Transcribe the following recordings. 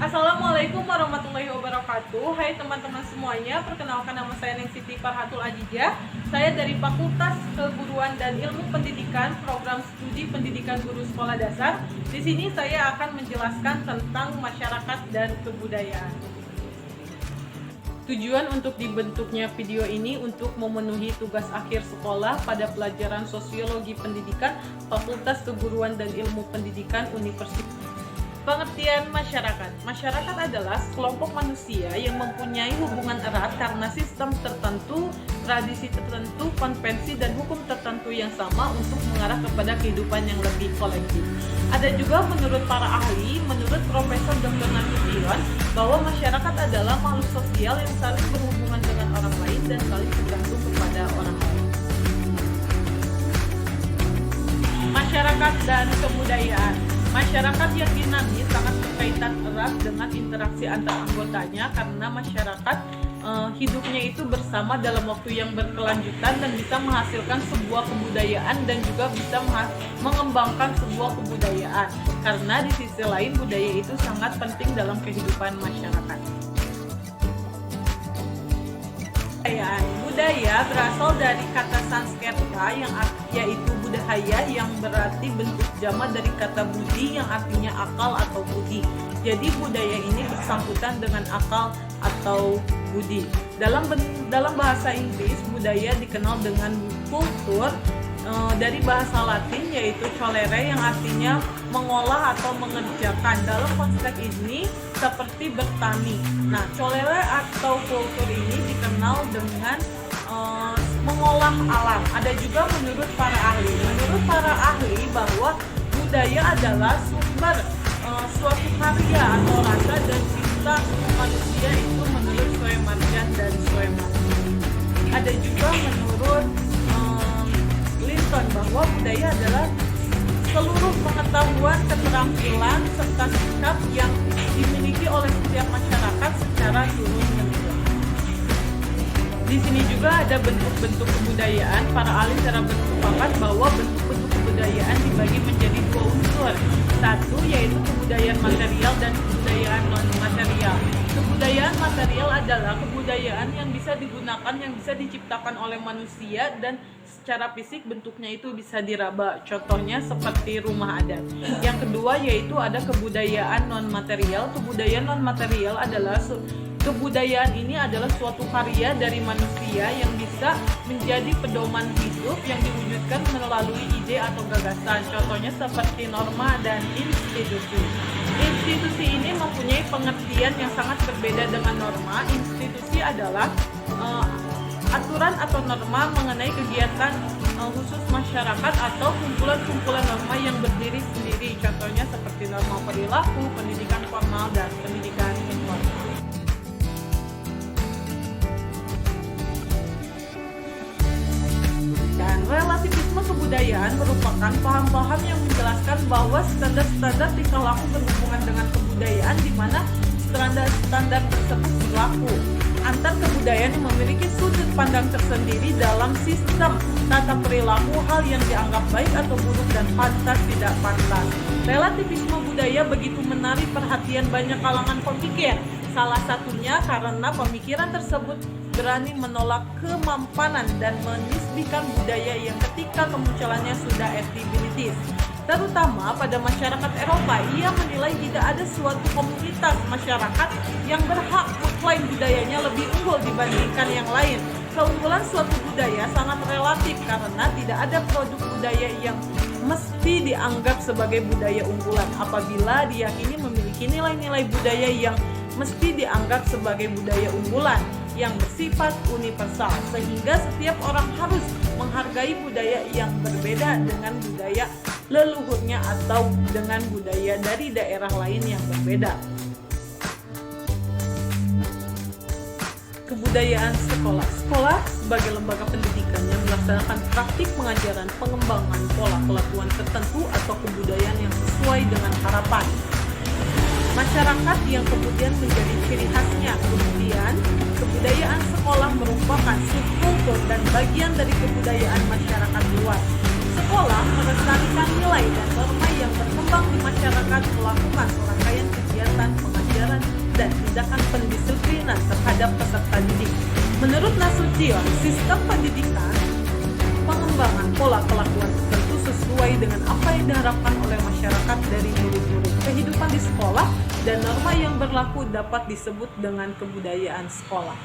Assalamualaikum warahmatullahi wabarakatuh. Hai teman-teman semuanya, perkenalkan nama saya Neng Siti Farhatul Ajijah. Saya dari Fakultas Keguruan dan Ilmu Pendidikan, Program Studi Pendidikan Guru Sekolah Dasar. Di sini saya akan menjelaskan tentang masyarakat dan kebudayaan. Tujuan untuk dibentuknya video ini untuk memenuhi tugas akhir sekolah pada pelajaran Sosiologi Pendidikan Fakultas Keguruan dan Ilmu Pendidikan Universitas. Pengertian masyarakat. Masyarakat adalah kelompok manusia yang mempunyai hubungan erat karena sistem tertentu, tradisi tertentu, konvensi, dan hukum tertentu yang sama untuk mengarah kepada kehidupan yang lebih kolektif. Ada juga menurut para ahli, menurut Profesor Dr. Nasution, bahwa masyarakat adalah makhluk sosial yang saling berhubungan dengan orang lain dan saling tergantung kepada orang lain. Masyarakat dan kebudayaan. Masyarakat yang dinamis sangat berkaitan erat dengan interaksi antar anggotanya karena masyarakat hidupnya itu bersama dalam waktu yang berkelanjutan dan bisa menghasilkan sebuah kebudayaan dan juga bisa mengembangkan sebuah kebudayaan karena di sisi lain budaya itu sangat penting dalam kehidupan masyarakat. Budaya berasal dari kata Sanskerta yaitu budaya yang berarti bentuk jamak dari kata budi yang artinya akal atau budi. Jadi budaya ini bersangkutan dengan akal atau budi. Dalam bahasa Inggris, budaya dikenal dengan kultur dari bahasa Latin yaitu colere yang artinya mengolah atau mengerjakan. Dalam konteks ini seperti bertani. Nah, colere atau kultur ini dikenal dengan mengolah alam. Ada juga menurut para ahli. Menurut para ahli bahwa budaya adalah sumber suatu karya atau rasa dan cipta manusia itu menurut Soemarjan dan Soemardi. Ada juga menurut Linton bahwa budaya adalah seluruh pengetahuan, keterampilan, serta sikap yang dimiliki oleh setiap masyarakat secara turun-menurun. Di sini juga ada bentuk-bentuk kebudayaan. Para ahli secara bersepakat bahwa bentuk-bentuk kebudayaan dibagi menjadi dua unsur. Satu yaitu kebudayaan material dan kebudayaan non-material. Kebudayaan material adalah kebudayaan yang bisa digunakan, yang bisa diciptakan oleh manusia dan secara fisik bentuknya itu bisa diraba. Contohnya seperti rumah adat. Yang kedua yaitu ada kebudayaan non-material. Kebudayaan non-material adalah kebudayaan ini adalah suatu karya dari manusia yang bisa menjadi pedoman hidup yang diwujudkan melalui ide atau gagasan. Contohnya seperti norma dan institusi. Institusi ini mempunyai pengertian yang sangat berbeda dengan norma. Institusi adalah aturan atau norma mengenai kegiatan khusus masyarakat atau kumpulan-kumpulan norma yang berdiri sendiri. Contohnya seperti norma perilaku, pendidikan formal, dan pendidikan informal. Relativisme kebudayaan merupakan paham-paham yang menjelaskan bahwa standar-standar tingkah laku berhubungan dengan kebudayaan di mana standar-standar tersebut berlaku antar kebudayaan yang memiliki sudut pandang tersendiri dalam sistem tata perilaku hal yang dianggap baik atau buruk dan pantas tidak pantas. Relativisme budaya begitu menarik perhatian banyak kalangan pemikir. Salah satunya karena pemikiran tersebut berani menolak kemampanan dan menisbikan budaya yang ketika kemunculannya sudah etibilitis. Terutama pada masyarakat Eropa, ia menilai tidak ada suatu komunitas masyarakat yang berhak mengklaim budayanya lebih unggul dibandingkan yang lain. Keunggulan suatu budaya sangat relatif karena tidak ada produk budaya yang mesti dianggap sebagai budaya unggulan apabila diyakini memiliki nilai-nilai budaya yang mesti dianggap sebagai budaya unggulan yang bersifat universal, sehingga setiap orang harus menghargai budaya yang berbeda dengan budaya leluhurnya atau dengan budaya dari daerah lain yang berbeda. Kebudayaan sekolah. Sekolah sebagai lembaga pendidikan yang melaksanakan praktik pengajaran pengembangan pola kelakuan tertentu atau kebudayaan yang sesuai dengan harapan masyarakat yang kemudian menjadi ciri khasnya. Kemudian, kebudayaan sekolah merupakan subkultur dan bagian dari kebudayaan masyarakat luas. Sekolah melestarikan nilai dan norma yang berkembang di masyarakat melakukan serangkaian kegiatan pengajaran terhadap peserta didik. Menurut Nasution, sistem pendidikan pengembangan pola kelakuan tertentu sesuai dengan apa yang diharapkan oleh masyarakat dari murid-murid. Kehidupan di sekolah dan norma yang berlaku dapat disebut dengan kebudayaan sekolah.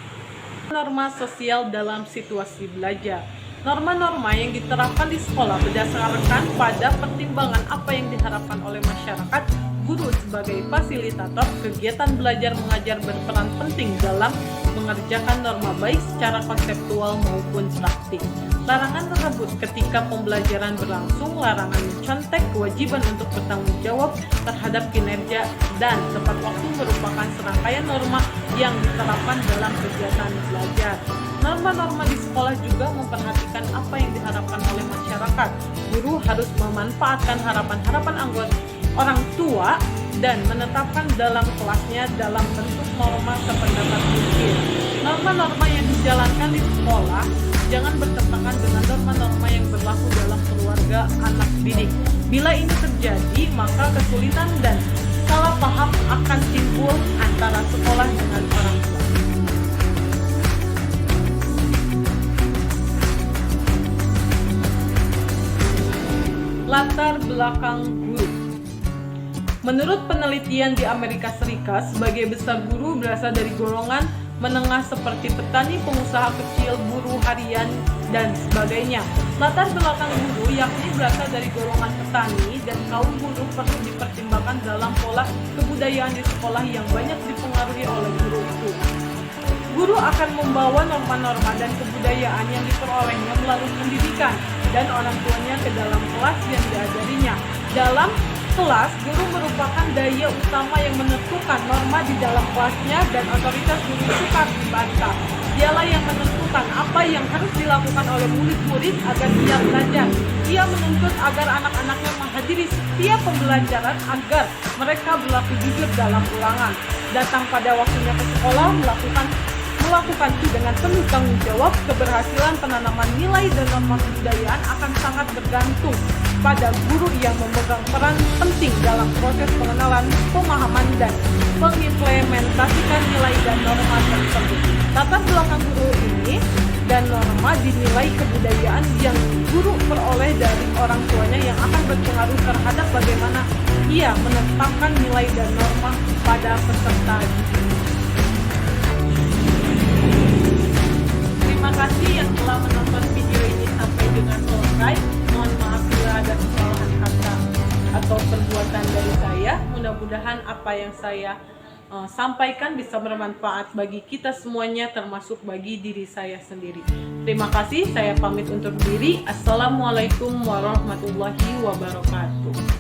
Norma sosial dalam situasi belajar. Norma-norma yang diterapkan di sekolah berdasarkan pada pertimbangan apa yang diharapkan oleh masyarakat. Guru sebagai fasilitator kegiatan belajar mengajar berperan penting dalam mengerjakan norma baik secara konseptual maupun praktik. Larangan tersebut ketika pembelajaran berlangsung, larangan mencontek, kewajiban untuk bertanggung jawab terhadap kinerja, dan tepat waktu merupakan serangkaian norma yang diterapkan dalam kegiatan belajar. Norma-norma di sekolah juga memperhatikan apa yang diharapkan oleh masyarakat. Guru harus memanfaatkan harapan-harapan anggota orang tua dan menetapkan dalam kelasnya dalam bentuk norma sependapat mungkin. Norma-norma yang dijalankan di sekolah jangan bertentangan dengan norma-norma yang berlaku dalam keluarga anak didik. Bila ini terjadi, maka kesulitan dan salah paham akan timbul antara sekolah dengan orang tua. Latar belakang guru. Menurut penelitian di Amerika Serikat, sebagai besar guru berasal dari golongan menengah seperti petani, pengusaha kecil, buruh harian, dan sebagainya. Latar belakang guru yakni berasal dari golongan petani dan kaum buruh perlu dipertimbangkan dalam pola kebudayaan di sekolah yang banyak dipengaruhi oleh guru itu. Guru akan membawa norma-norma dan kebudayaan yang diperolehnya melalui pendidikan dan orang tuanya ke dalam kelas yang diajarinya. Dalam kelas, guru merupakan daya utama yang menentukan norma di dalam kelasnya dan otoritas guru sukar dibantah. Dialah yang menentukan apa yang harus dilakukan oleh murid-murid agar ia belajar. Ia menuntut agar anak-anaknya menghadiri setiap pembelajaran agar mereka berlaku jujur dalam ulangan. Datang pada waktunya ke sekolah, melakukan itu dengan penuh tanggung jawab. Keberhasilan penanaman nilai dan norma kebudayaan akan sangat bergantung pada guru yang memegang peran penting dalam proses pengenalan, pemahaman, dan mengimplementasikan nilai dan norma tersebut. Latar belakang guru ini dan norma dinilai kebudayaan yang guru peroleh dari orang tuanya yang akan berpengaruh terhadap bagaimana ia menetapkan nilai dan norma pada peserta didik. Terima kasih yang telah menonton video ini sampai dengan selesai. Mohon maaf bila ada kesalahan kata atau perbuatan dari saya. Mudah-mudahan apa yang saya sampaikan bisa bermanfaat bagi kita semuanya, termasuk bagi diri saya sendiri. Terima kasih, saya pamit undur diri. Assalamualaikum warahmatullahi wabarakatuh.